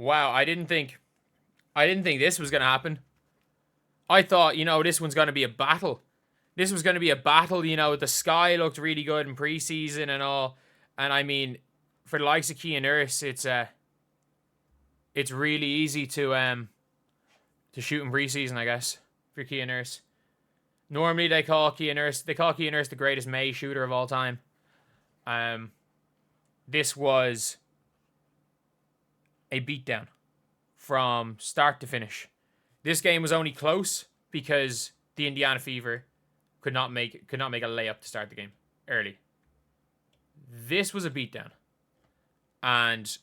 Wow, I didn't think this was gonna happen. I thought, this one's gonna be a battle. This was gonna be a battle, the sky looked really good in preseason and all. And I mean, for the likes of Kia Nurse, it's really easy to shoot in preseason, I guess, for Kia Nurse. Normally they call Kia Nurse the greatest May shooter of all time. This was a beatdown from start to finish. This game was only close because the Indiana Fever could not make a layup to start the game early. This was a beatdown. And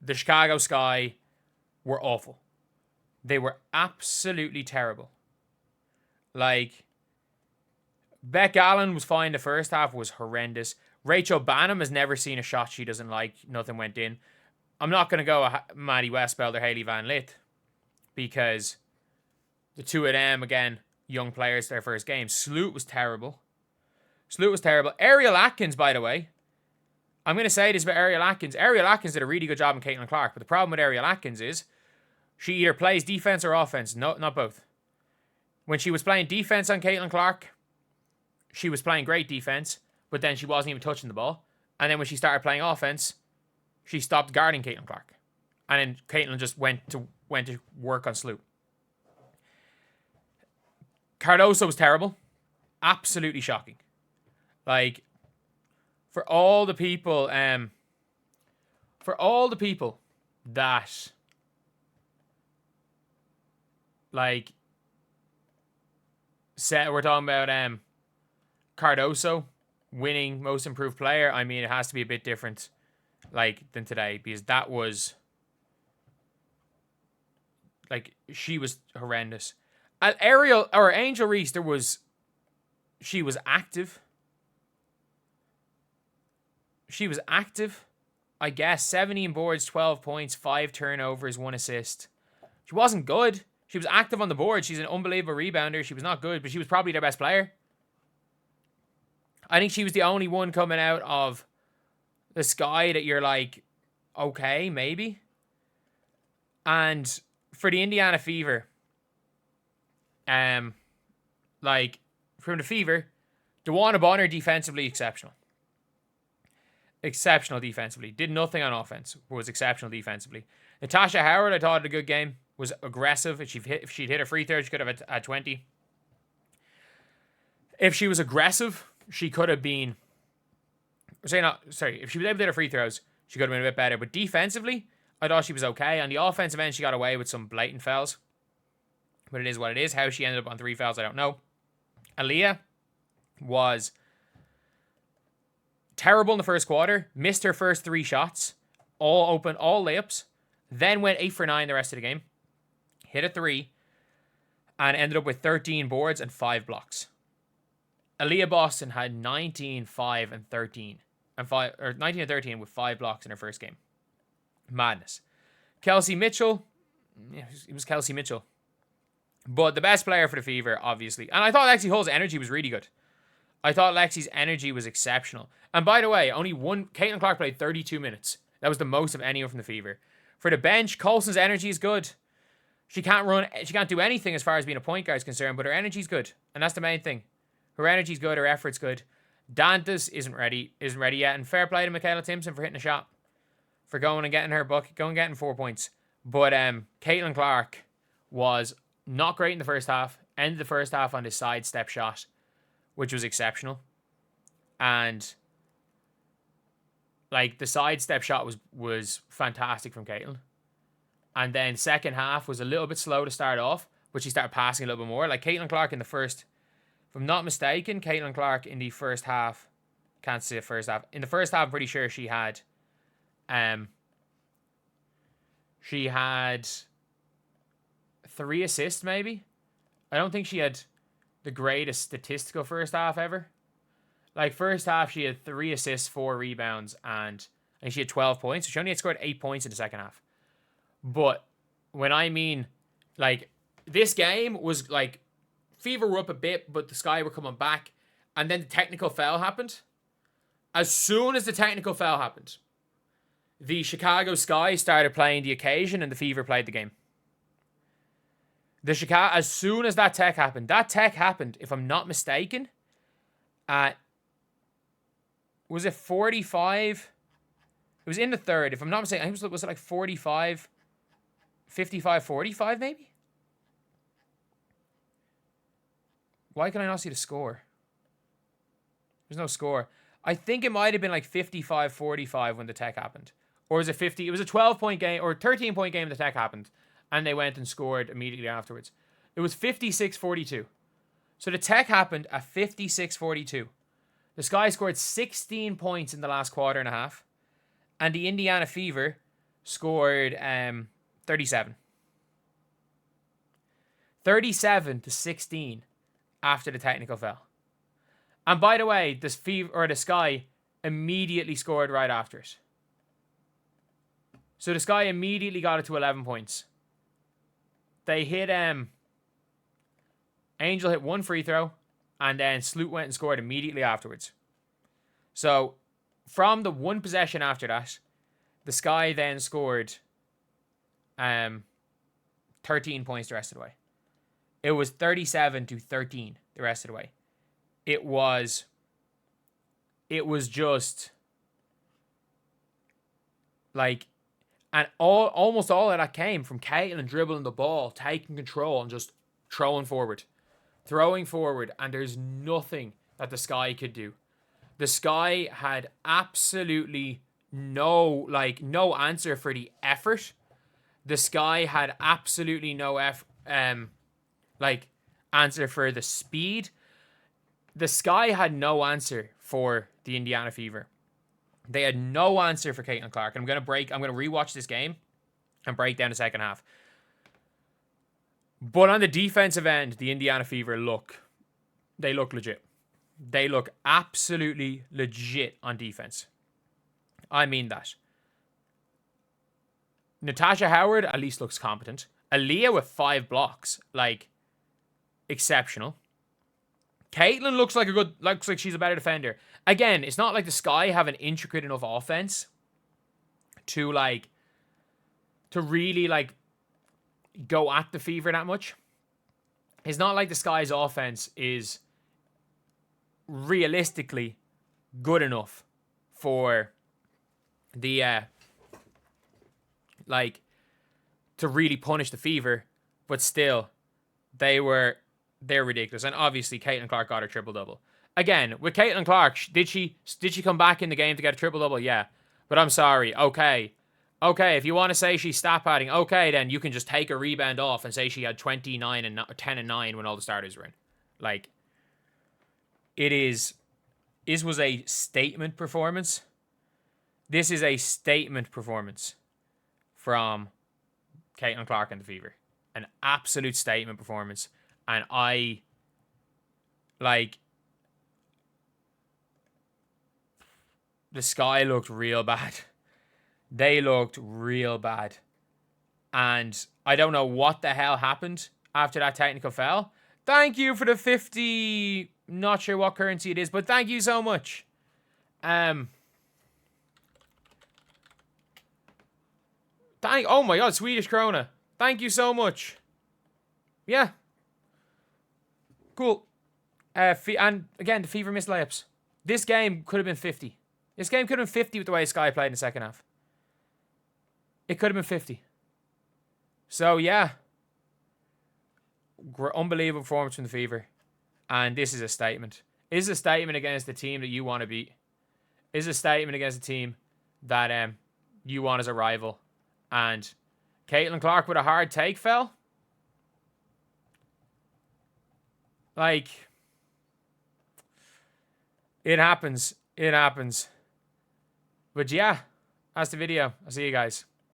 the Chicago Sky were awful. They were absolutely terrible. Like, Beck Allen was fine. The first half was horrendous. Rachel Banham has never seen a shot she doesn't like. Nothing went in. I'm not going to go Maddie Westbeld or Hailey Van Lith because the two of them, again, young players, their first game. Sloot was terrible. Ariel Atkins, by the way. I'm going to say this about Ariel Atkins. Ariel Atkins did a really good job in Caitlin Clark, but the problem with Ariel Atkins is she either plays defense or offense. No, not both. When she was playing defense on Caitlin Clark, she was playing great defense, but then she wasn't even touching the ball. And then when she started playing offense, she stopped guarding Caitlin Clark. And then Caitlin just went to work on Sloot. Cardoso was terrible. Absolutely shocking. Like, for all the people that like said we're talking about Cardoso winning most improved player, I mean, it has to be a bit different than today, because that was she was horrendous. At Angel Reese, she was active. I guess. 17 boards, 12 points, 5 turnovers, 1 assist. She wasn't good. She was active on the board. She's an unbelievable rebounder. She was not good, but she was probably their best player. I think she was the only one coming out of the Sky that you're like, okay, maybe. And for the Indiana Fever, from the Fever, DeWanna Bonner defensively exceptional. Exceptional defensively. Did nothing on offense, but was exceptional defensively. Natasha Howard, I thought, had a good game. Was aggressive. If she'd hit a free throw, she could have had 20. If she was aggressive, she could have been... If she was able to hit her free throws, she could have been a bit better. But defensively, I thought she was okay. On the offensive end, she got away with some blatant fouls. But it is what it is. How she ended up on 3 fouls, I don't know. Aaliyah was terrible in the first quarter. Missed her first 3 shots. All open, all layups. Then went 8 for 9 the rest of the game. Hit a 3. And ended up with 13 boards and 5 blocks. Aaliyah Boston had 19, 5, and 13. 19 and 13 with 5 blocks in her first game. Madness. Kelsey Mitchell. Yeah, it was Kelsey Mitchell. But the best player for the Fever, obviously. And I thought Lexi Hull's energy was really good. I thought Lexi's energy was exceptional. And by the way, Caitlin Clark played 32 minutes. That was the most of anyone from the Fever. For the bench, Colson's energy is good. She can't do anything as far as being a point guard is concerned, but her energy's good. And that's the main thing. Her energy's good, her effort's good. Dantas isn't ready yet. And fair play to Michaela Timpson for hitting a shot. For going and getting her bucket, going and getting 4 points. But Caitlin Clark was not great in the first half. Ended the first half on this sidestep shot, which was exceptional. And the sidestep shot was fantastic from Caitlin. And then second half was a little bit slow to start off, but she started passing a little bit more. Caitlin Clark in the first, if I'm not mistaken, Caitlin Clark in the first half, can't say first half. In the first half, I'm pretty sure she had 3 assists maybe. I don't think she had the greatest statistical first half ever. First half, she had 3 assists, 4 rebounds, and I think she had 12 points. So she only had scored 8 points in the second half. But when I mean, this game was Fever were up a bit, but the Sky were coming back. And then the technical foul happened. As soon as the technical foul happened, the Chicago Sky started playing the occasion and the Fever played the game. As soon as that tech happened, if I'm not mistaken, at, was it 45? It was in the third, if I'm not mistaken. I think was it like 45, 55, 45 maybe? Why can I not see the score? There's no score. I think it might have been like 55-45 when the tech happened. Or was it 50? It was a 12-point game or 13-point game when the tech happened. And they went and scored immediately afterwards. It was 56-42. So the tech happened at 56-42. The Sky scored 16 points in the last quarter and a half. And the Indiana Fever scored 37. 37-16 after the technical foul. And by the way, the Sky immediately scored right after it. So the Sky immediately got it to 11 points. They hit Angel hit one free throw, and then Sloot went and scored immediately afterwards. So from the one possession after that, the Sky then scored 13 points the rest of the way. It was 37-13 the rest of the way. It was just like, and almost all of that came from Caitlin dribbling the ball, taking control, and just throwing forward, and there's nothing that the Sky could do. The Sky had absolutely no answer for the effort. The Sky had absolutely no answer for the speed. The Sky had no answer for the Indiana Fever. They had no answer for Caitlin Clark. I'm going to rewatch this game and break down the second half. But on the defensive end, the Indiana Fever look legit. They look absolutely legit on defense. I mean that. Natasha Howard at least looks competent. Aaliyah with 5 blocks, exceptional. Caitlin looks like she's a better defender. Again, it's not like the Sky have an intricate enough offense to really go at the Fever that much. It's not like the Sky's offense is realistically good enough for the to really punish the Fever, but still they're ridiculous. And obviously Caitlin Clark got her triple-double. Again, with Caitlin Clark, did she come back in the game to get a triple-double? Yeah. But I'm sorry. Okay, if you want to say she's stat padding, okay, then you can just take a rebound off and say she had 29 and 10 and 9 when all the starters were in. This was a statement performance. This is a statement performance from Caitlin Clark and the Fever. An absolute statement performance. And the Sky looked real bad. They looked real bad. And I don't know what the hell happened after that technical foul. Thank you for the 50. Not sure what currency it is, but thank you so much. Oh my god, Swedish krona. Thank you so much. Yeah. Cool. And again, the Fever missed layups. This game could have been 50. This game could have been 50 with the way Sky played in the second half. It could have been 50. So, yeah. Unbelievable performance from the Fever. And this is a statement. This is a statement against the team that you want to beat. This is a statement against the team that you want as a rival. And Caitlin Clark with a hard take fell. It happens. It happens. But yeah, that's the video. I'll see you guys.